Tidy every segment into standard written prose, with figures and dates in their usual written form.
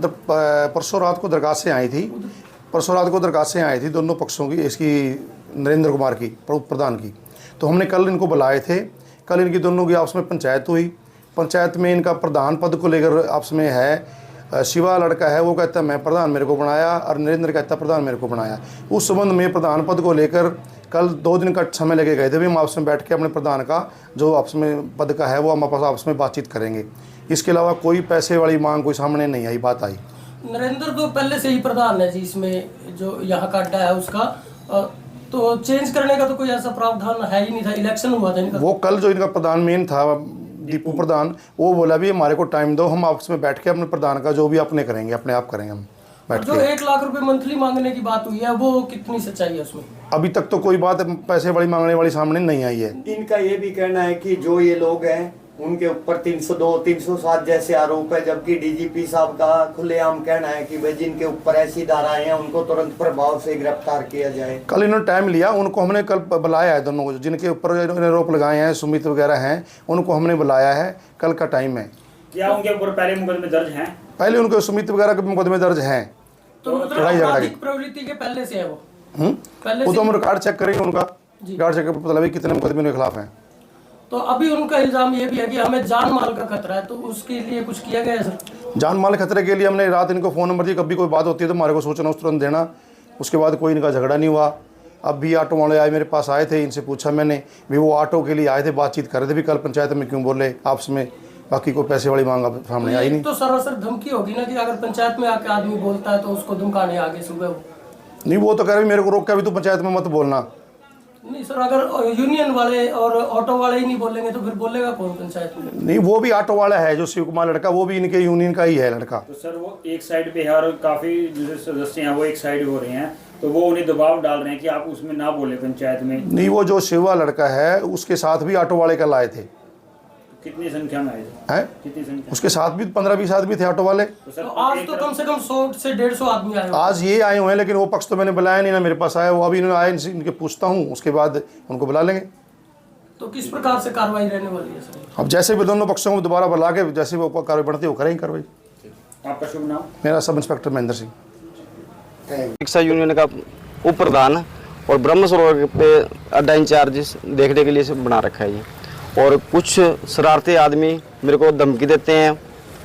परसों रात को दरगाह से आई थी, परसों रात को दरगाह से आई थी दोनों पक्षों की, इसकी नरेंद्र कुमार की, प्रधान की। तो हमने कल इनको बुलाए थे, कल इनकी दोनों की आपस में पंचायत हुई। पंचायत में इनका प्रधान पद को लेकर आपस में है, शिवा लड़का है वो कहता है मैं प्रधान मेरे को बनाया, और नरेंद्र कहता है प्रधान मेरे को बनाया। उस संबंध में प्रधान पद को लेकर कल 2 दिन का समय लेके गए थे भी हम आपस में बैठ के अपने प्रधान का जो आपस में पद का है वो हम आपस में बातचीत करेंगे। इसके अलावा कोई पैसे वाली मांग कोई सामने नहीं आई, बात आई। नरेंद्र तो पहले से ही प्रधान है जी, इसमें जो यहाँ का अड्डा है उसका, तो चेंज करने का तो कोई ऐसा प्रावधान है ही नहीं था। इलेक्शन हुआ था इनका, वो कल जो इनका प्रधान मेन था दीपू प्रधान, वो बोला भी हमारे को टाइम दो, हम आपस में बैठ के अपने प्रधान का जो भी अपने करेंगे अपने आप करेंगे हम बैठ जो के। 1 लाख रुपए मंथली मांगने की बात हुई है वो कितनी सच्चाई है उसमें? अभी तक तो कोई बात पैसे वाली मांगने वाली सामने नहीं आई है। इनका ये भी कहना है कि जो ये लोग हैं उनके ऊपर 302, 307 जैसे आरोप है, जबकि डीजीपी साहब का खुलेआम कहना है कि भाई जिनके ऊपर ऐसी धाराएं हैं उनको तुरंत प्रभाव से गिरफ्तार किया जाए। कल इन्होंने टाइम लिया, उनको हमने कल बुलाया है, दोनों को जिनके ऊपर इन्होंने आरोप लगाए हैं, सुमित वगैरह हैं, उनको हमने बुलाया है, कल का टाइम है। क्या उनके ऊपर पहले मुकदमे दर्ज हैं? पहले उनके सुमित वगैरह के मुकदमे दर्ज हैं, तो लड़ाई झगड़ा की प्रवृत्ति के पहले से है वो। वो तो हम रिकॉर्ड चेक करेंगे उनका, रिकॉर्ड चेक कर पता लगे कितने मुकदमे उनके खिलाफ हैं। तो अभी उनका इल्जाम ये भी है कि हमें जान माल का खतरा है, तो उसके लिए कुछ किया गया है सर? जान माल खतरे के लिए हमने रात इनको फ़ोन नंबर दिया, कभी कोई बात होती है तो हमारे को सूचना उस तुरंत देना। उसके बाद कोई इनका झगड़ा नहीं हुआ। अब भी ऑटो वाले आए मेरे पास आए थे, इनसे पूछा मैंने भी वो ऑटो के लिए आए थे, बातचीत कर रहे थे भी कल पंचायत में क्यों बोले आपस में, बाकी कोई पैसे वाली मांग अब सामने आई नहीं। तो सरासर धमकी होगी ना कि अगर पंचायत में आके आदमी बोलता है तो उसको धमकाने आगे सुबह वो। नहीं वो तो कह रहे मेरे को रोक के अभी तो पंचायत में मत बोलना। नहीं सर, अगर यूनियन वाले और ऑटो वाले ही नहीं बोलेंगे तो फिर बोलेगा कौन पंचायत में? नहीं वो भी ऑटो वाला है जो शिव कुमार लड़का, वो भी इनके यूनियन का ही है लड़का। तो सर वो एक साइड पे है और काफी जो सदस्य हैं वो एक साइड हो रहे हैं, तो वो उन्हें दबाव डाल रहे हैं कि आप उसमें ना बोले पंचायत में। नहीं वो जो शिवा लड़का है उसके साथ भी ऑटो वाले कल आए थे। कितनी संख्या में आए थे? हैं? कितनी संख्या? उसके साथ भी 15-20 आदमी थे ऑटो वाले। तो आज तो कम से कम 100 से 150 आदमी आए। आज ये आए हुए हैं, लेकिन वो पक्ष तो मैंने बुलाया नहीं ना, मेरे पास आया वो अभी इन्होंने आए, इनके पूछता हूँ उसके बाद उनको बुला लेंगे। तो किस प्रकार से कार्रवाई रहने वाली है सर? अब जैसे भी दोनों पक्षों को दोबारा बुला के जैसे वो कार्रवाई बढ़ती है वो करेंगे कार्रवाई। आपका शुभ नाम? मेरा सब इंस्पेक्टर महेंद्र सिंह। शिक्षा यूनियन का उप प्रधान और ब्रह्म सरोवर पे अड्डा इंचार्ज देखने के लिए बना रखा है ये। और कुछ शरारती आदमी मेरे को धमकी देते हैं,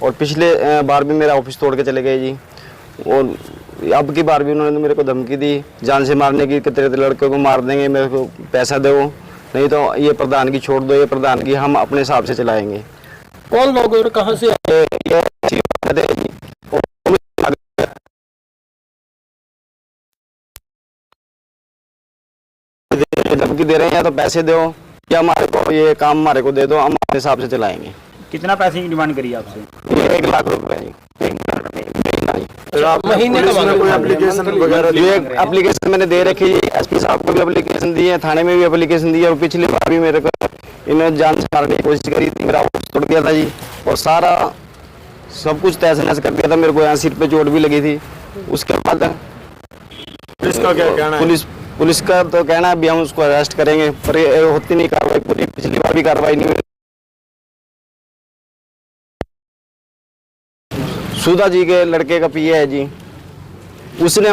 और पिछले बार भी मेरा ऑफिस तोड़ के चले गए जी, और अब की बार भी उन्होंने मेरे को धमकी दी जान से मारने की, कि तेरे लड़के को मार देंगे, मेरे को पैसा दो, नहीं तो ये प्रधान की छोड़ दो, ये प्रधान की हम अपने हिसाब से चलाएंगे। कौन लोग और कहाँ से? धमकी दे रहे हैं तो पैसे दो या हमारे को ये काम हमारे को दे दो, हम अपने हिसाब से चलाएंगे। कितना पैसे की डिमांड करी आपसे? ये 1 लाख रुपए महीने का कोई एप्लीकेशन वगैरह? ये एप्लीकेशन मैंने दे रखी है, एसपी साहब को भी एप्लीकेशन दी है, थाने में भी एप्लीकेशन दी है, और पिछली बार भी मेरे को इन्होंने जान से मारने की कोशिश करी थी, मेरा ऑफिस तोड़ दिया था जी, और सारा सब कुछ तहस नहस कर दिया था। मेरे को यहाँ सिर पे चोट भी लगी थी। उसके बाद पुलिस का क्या कहना है? पुलिस का तो कहना है भी हम उसको अरेस्ट करेंगे, पर ये होती नहीं कार्रवाई पूरी, पिछली बार भी कार्रवाई नहीं हुई। सुधा जी के लड़के का पीए है जी, उसने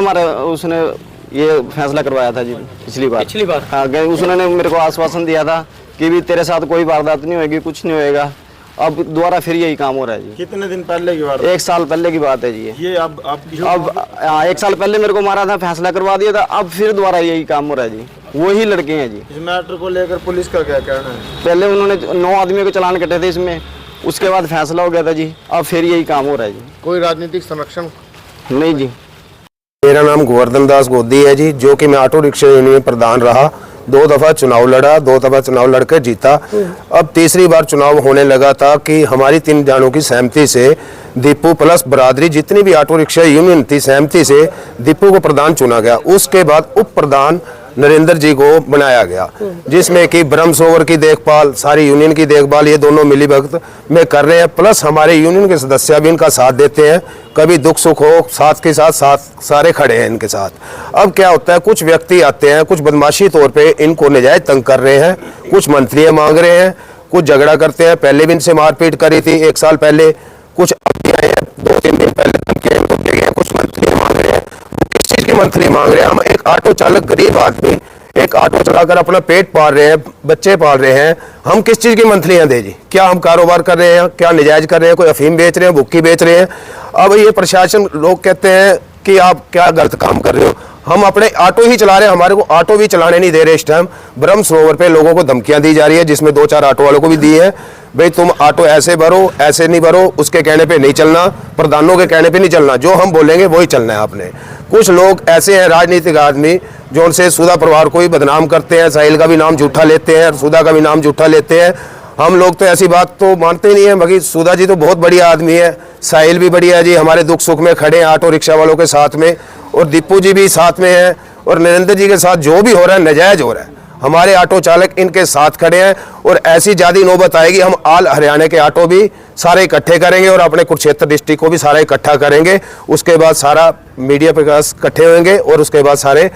ये फैसला करवाया था जी पिछली बार। हाँ, उसने मेरे को आश्वासन दिया था कि भी तेरे साथ कोई वारदात नहीं होगी, कुछ नहीं होएगा। अब दोबारा फिर यही काम हो रहा है जी। कितने दिन पहले की बात? 1 साल पहले की बात है जी ये। अब 1 साल पहले मेरे को मारा था, फैसला करवा दिया था, अब फिर दोबारा यही काम हो रहा है जी। वही लड़के हैं जी। इस मैटर को लेकर पुलिस का क्या कहना है? पहले उन्होंने 9 आदमियों के चालान कटे थे इसमें, उसके बाद फैसला हो गया था जी, अब फिर यही काम हो रहा है जी। कोई राजनीतिक संरक्षण नहीं जी। मेरा नाम गोवर्धन दास गोदी है जी, जो कि मैं ऑटो रिक्शा यूनियन में प्रधान रहा। 2 दफ़ा चुनाव लड़ा, 2 दफ़ा चुनाव लड़कर जीता। अब तीसरी बार चुनाव होने लगा था कि हमारी 3 जानों की सहमति से दीपू प्लस बरादरी जितनी भी ऑटो रिक्शा यूनियन थी, सहमति से दीपू को प्रधान चुना गया। उसके बाद उप प्रधान नरेंद्र जी को बनाया गया, जिसमें कि ब्रह्म सरोवर की देखभाल, सारी यूनियन की देखभाल ये दोनों मिली भगत में कर रहे हैं। प्लस हमारे यूनियन के सदस्य भी इनका साथ देते हैं, कभी दुख सुख हो साथ के साथ सारे खड़े हैं इनके साथ। अब क्या होता है, कुछ व्यक्ति आते हैं, कुछ बदमाशी तौर पे इनको नजायज तंग कर रहे हैं, कुछ मंथलियाँ मांग रहे हैं, कुछ झगड़ा करते हैं। पहले भी इनसे मारपीट करी थी 1 साल पहले, कुछ अभी आए हैं 2-3 दिन पहले धमकियाँ मंथली मांग रहे हैं। हम एक ऑटो चालक गरीब आदमी एक ऑटो चलाकर अपना पेट पाल रहे हैं, बच्चे पाल रहे हैं, हम किस चीज़ की मंथलियाँ दें जी? क्या हम कारोबार कर रहे हैं? क्या निजायज कर रहे हैं? कोई अफीम बेच रहे हैं, भुक्की बेच रहे हैं? अब ये प्रशासन लोग कहते हैं कि आप क्या गलत काम कर रहे हो। हम अपने ऑटो ही चला रहे हैं, हमारे को ऑटो भी चलाने नहीं दे रहे। इस टाइम ब्रह्म सरोवर पे लोगों को धमकियां दी जा रही है, जिसमें 2-4 ऑटो वालों को भी दी है, भाई तुम ऑटो ऐसे भरो, ऐसे नहीं भरो, उसके कहने पे नहीं चलना, प्रधानों के कहने पे नहीं चलना, जो हम बोलेंगे वही चलना है आपने। कुछ लोग ऐसे हैं राजनीतिक आदमी जो उनसे सुधा परिवार को भी बदनाम करते हैं, साहिल का भी नाम झूठा लेते हैं और सुधा का भी नाम झूठा लेते हैं। हम लोग तो ऐसी बात तो मानते ही नहीं है। बाकी सुधा जी तो बहुत बढ़िया आदमी है, साहिल भी बढ़िया जी, हमारे दुख सुख में खड़े हैं ऑटो रिक्शा वालों के साथ में, और दीपू जी भी साथ में हैं, और नरेंद्र जी के साथ जो भी हो रहा है नाजायज हो रहा है। हमारे ऑटो चालक इनके साथ खड़े हैं, और ऐसी ज़्यादा नौबत आएगी हम ऑल हरियाणा के ऑटो भी सारे इकट्ठे करेंगे और अपने कुरुक्षेत्र डिस्ट्रिक्ट को भी सारा इकट्ठा करेंगे। उसके बाद सारा मीडिया पे पास इकट्ठे होंगे और उसके बाद सारे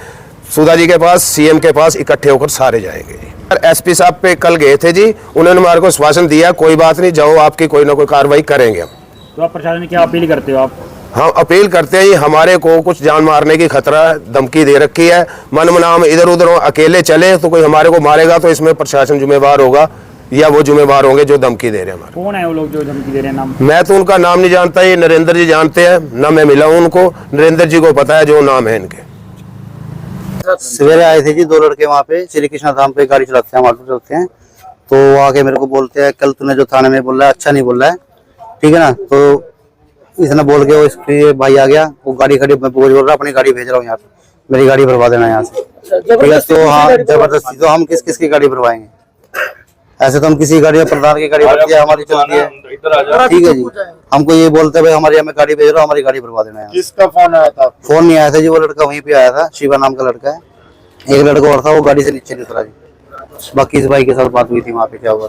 सुधा जी के पास, सीएम के पास इकट्ठे होकर सारे जाएंगे। एसपी साहब पे कल गए थे जी, उन्होंने हमारे को आश्वासन दिया कोई बात नहीं, जाओ आपकी कोई ना कोई कार्रवाई करेंगे हम। तो आप प्रशासन क्या अपील करते हो आप? हम अपील करते हैं, हमारे को कुछ जान मारने की खतरा धमकी दे रखी है, मन मना हम इधर उधर अकेले चले तो कोई हमारे को मारेगा तो इसमें प्रशासन जिम्मेवार होगा या वो जिम्मेवार होंगे जो धमकी दे रहे हैं। कौन है वो लोग जो धमकी दे रहे हैं? नाम मैं तो उनका नाम नहीं जानता, ये नरेंद्र जी जानते हैं ना, मैं मिला हूं उनको, नरेंद्र जी को पता है जो नाम है इनके। सवेरे आए थे जी 2 लड़के वहाँ पे श्री कृष्णा धाम पे गाड़ी चलाते हैं, ऑटो चलाते हैं, तो वो आके मेरे को बोलते हैं कल तूने जो थाने में बोला है अच्छा नहीं बोला है, ठीक है ना। तो इतना बोल के वो इसके भाई आ गया, वो गाड़ी खड़ी, मैं बोल रहा अपनी गाड़ी भेज रहा हूँ यहाँ पे, मेरी गाड़ी भरवा देना यहाँ से। ठीक है, तो हाँ जबरदस्ती, तो हम किस किस की गाड़ी भरवाएंगे? ऐसे तो हम किसी गाड़ी, प्रधान की गाड़ी भरती है, हमारी चलती है, ठीक है जी। हमको ये बोलते हैं भाई हमारी हमें गाड़ी भेज रहा हूँ, हमारी गाड़ी भरवा देना है। किसका फोन आया था? फोन नहीं आया था जी, वो लड़का वहीं पे आया था, शिवा नाम का लड़का है, एक लड़का और था, वो गाड़ी से नीचे नहीं उतरा जी। बाकी इस भाई के साथ बात हुई थी वहाँ पे, क्या हुआ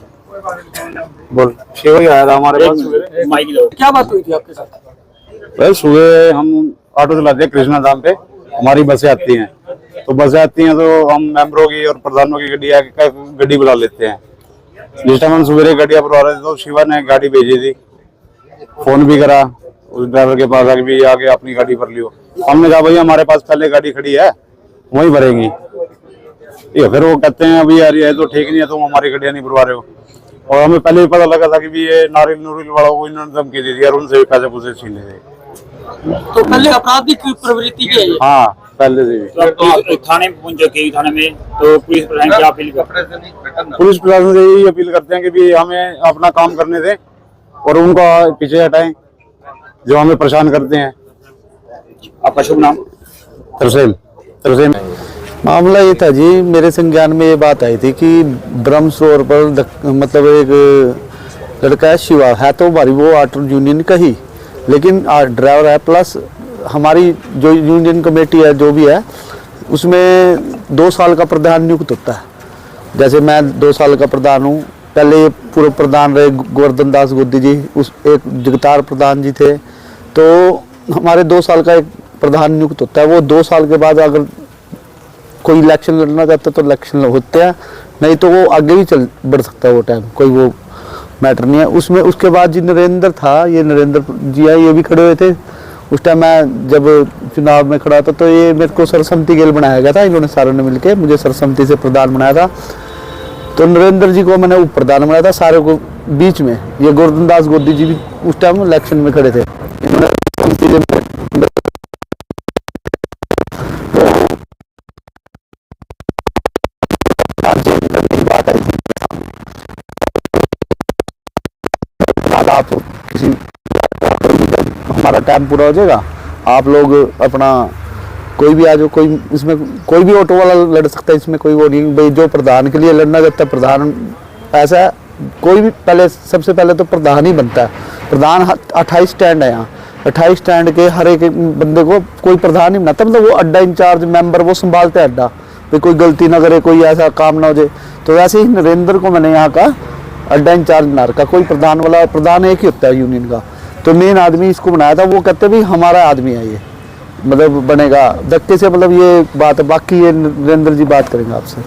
बोल? शिवा ही आया था हमारे पास। क्या बात हुई थी आपके साथ? भाई सुबह हम ऑटो चलाते हैं कृष्णा धाम पे, हमारी बसें आती हैं, तो बसें आती हैं तो हम मेंबरों की और प्रधानों की गड्डी बुला लेते हैं। जिस टाइम हम सवेरे गाड़ियाँ भरवा रहे थे तो शिवा ने गाड़ी भेजी थी, फोन भी करा उस ड्राइवर के पास आके भी आके अपनी गाड़ी भर लियो। हमने कहा भाई हमारे पास पहले गाड़ी खड़ी है वहीं भरेंगी, ये फिर वो कहते हैं अभी यार ये तो ठीक नहीं है, तुम हमारी गाड़ियाँ नहीं भरवा रहे हो। और हमें पहले ही पता लगा था कि भी ये नारियल नूरिल वालों को इन्होंने धमकी दी थी और उनसे भी पैसे पूसे छीन लिए थे। तो पहले आपराधिक प्रवृत्ति की है ये? हाँ पहले से भी। तो थाने में पहुंचे के थाने में, तो पुलिस प्रशासन क्या अपील करते हैं? पुलिस प्रशासन से यही अपील करते हैं कि भी हमें अपना काम करने दें और उनको पीछे हटाएं जो हमें परेशान करते हैं। आपका शुभ नाम? तरसेम। मामला ये था जी, मेरे संज्ञान में ये बात आई थी कि ब्रह्म सरोवर पर मतलब एक लड़का है शिवा, है तो हमारी वो ऑटो यूनियन का ही, लेकिन ड्राइवर है, प्लस हमारी जो यूनियन कमेटी है जो भी है उसमें 2 साल का प्रधान नियुक्त होता है। जैसे मैं 2 साल का प्रधान हूँ, पहले पूर्व प्रधान रहे गोवर्धन दास गोदी जी, उस एक जगतार प्रधान जी थे, तो हमारे 2 साल का एक प्रधान नियुक्त होता है। वो 2 साल के बाद अगर कोई इलेक्शन लड़ना चाहता है तो इलेक्शन होते हैं, नहीं तो वो आगे भी चल बढ़ सकता है, वो टाइम कोई वो मैटर नहीं है उसमें। उसके बाद जी नरेंद्र था, ये नरेंद्र जी है, ये भी खड़े हुए थे उस टाइम। मैं जब चुनाव में खड़ा था तो ये मेरे को सरसम्मति गेल बनाया गया था, इन्होंने सारों ने मिलकर मुझे सरसम्मति से प्रधान बनाया था। तो नरेंद्र जी को मैंने उप प्रधान बनाया था सारे को बीच में। ये गोवर्धन दास गोदी जी भी उस टाइम इलेक्शन में खड़े थे, आप किसी हमारा टाइम पूरा हो जाएगा, आप लोग अपना कोई भी आ जाओ, कोई इसमें कोई भी ऑटो वाला लड़ सकता है, इसमें कोई वो नहीं भाई। जो प्रधान के लिए लड़ना चाहता है प्रधान, ऐसा है कोई भी पहले सबसे पहले तो प्रधान ही बनता है। प्रधान 28 स्टैंड है यहाँ, 28 स्टैंड के हर एक बंदे को कोई प्रधान ही बनाता, मतलब वो अड्डा इंचार्ज मेंबर वो संभालते हैं अड्डा, भाई कोई गलती ना करे, कोई ऐसा काम ना हो जाए। तो वैसे ही नरेंद्र को मैंने यहाँ का अड्डा इंचार्ज बना रखा। कोई प्रधान वाला, प्रधान एक ही होता है यूनियन का, तो मेन आदमी इसको बनाया था। वो कहते भाई हमारा आदमी है ये, मतलब बनेगा धक्के से, मतलब ये बात है। बाकी ये नरेंद्र जी बात करेंगे आपसे।